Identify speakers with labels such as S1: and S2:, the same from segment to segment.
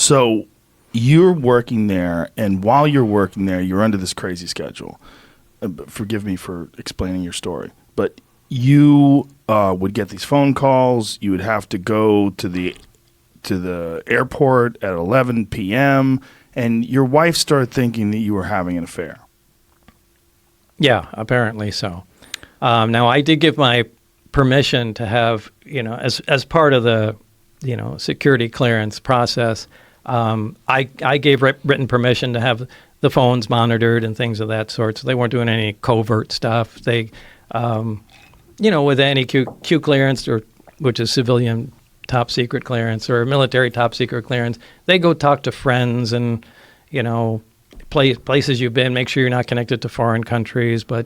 S1: So you're working there, and while you're working there, you're under this crazy schedule. Forgive me for explaining your story, but you would get these phone calls. You would have to go to the airport at 11 p.m., and your wife started thinking that you were having an affair.
S2: Yeah, apparently so. Now, I did give my permission to have, as part of the, security clearance process, I gave written permission to have the phones monitored and things of that sort. So they weren't doing any covert stuff. They, with any Q clearance, which is civilian top secret clearance or military top secret clearance, they go talk to friends and, places you've been, make sure you're not connected to foreign countries. But,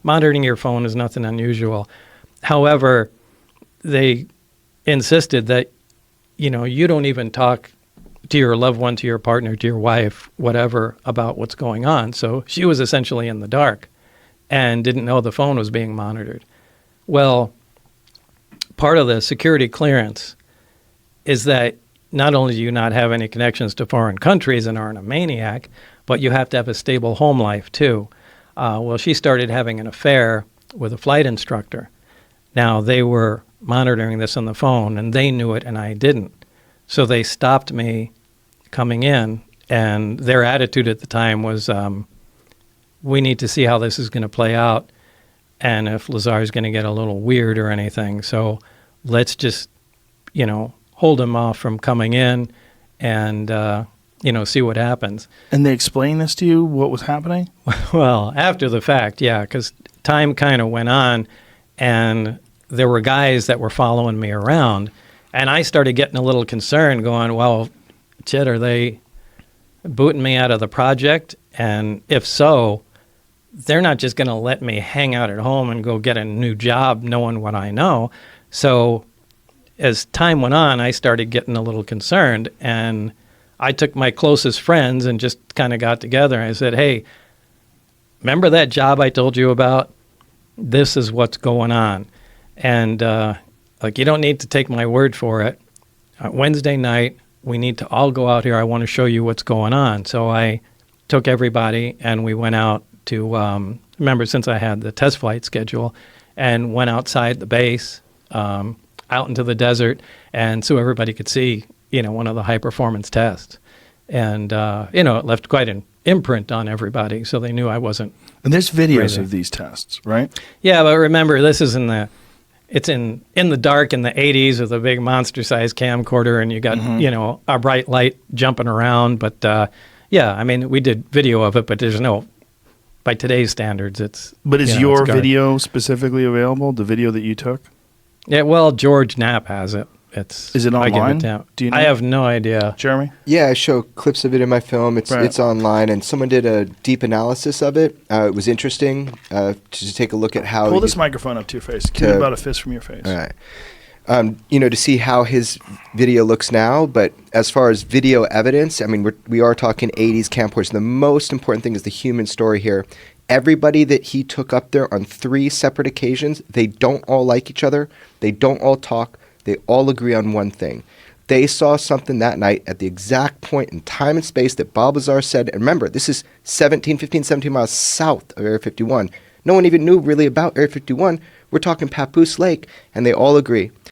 S2: monitoring your phone is nothing unusual. However, they insisted that, you don't even talk to your loved one, to your partner, to your wife, whatever, about what's going on. So she was essentially in the dark and didn't know the phone was being monitored. Well, part of the security clearance is that not only do you not have any connections to foreign countries and aren't a maniac, but you have to have a stable home life too. Well, she started having an affair with a flight instructor. Now, they were monitoring this on the phone, and they knew it, and I didn't. So they stopped me coming in, and their attitude at the time was, we need to see how this is going to play out, and if Lazar's going to get a little weird or anything. So let's just, hold him off from coming in and, see what happens.
S1: And they explained this to you, what was happening?
S2: Well, after the fact, yeah, because time kind of went on, and there were guys that were following me around, and I started getting a little concerned, going, well, shit, are they booting me out of the project? And if so, they're not just going to let me hang out at home and go get a new job knowing what I know. So as time went on, I started getting a little concerned, and I took my closest friends and just kind of got together, and I said, hey, remember that job I told you about? This is what's going on. And you don't need to take my word for it. Wednesday night, we need to all go out here. I want to show you what's going on. So I took everybody, and we went out to, remember, since I had the test flight schedule, and went outside the base, out into the desert, and so everybody could see, one of the high-performance tests. And, it left quite an imprint on everybody, so they knew I wasn't.
S1: And there's videos
S2: crazy.
S1: Of these tests, right?
S2: Yeah, but remember, this is it's in the dark in the 80s with a big monster-sized camcorder, and you got, a bright light jumping around. But, we did video of it, but there's no, by today's standards, it's...
S1: But is your video specifically available, the video that you took?
S2: Yeah, well, George Knapp has it.
S1: Is it online?
S2: Do you know? I have no idea.
S1: Jeremy?
S3: Yeah, I show clips of it in my film. It's online, and someone did a deep analysis of it. It was interesting to take a look at how...
S1: Pull this microphone up to your face. Keep it about a fist from your face.
S3: All right. To see how his video looks now, but as far as video evidence, we are talking 80s camcorders. The most important thing is the human story here. Everybody that he took up there on 3 separate occasions, they don't all like each other. They don't all talk. They all agree on one thing. They saw something that night at the exact point in time and space that Bob Lazar said. And remember, this is 17 miles south of Area 51. No one even knew really about Area 51. We're talking Papoose Lake, and they all agree.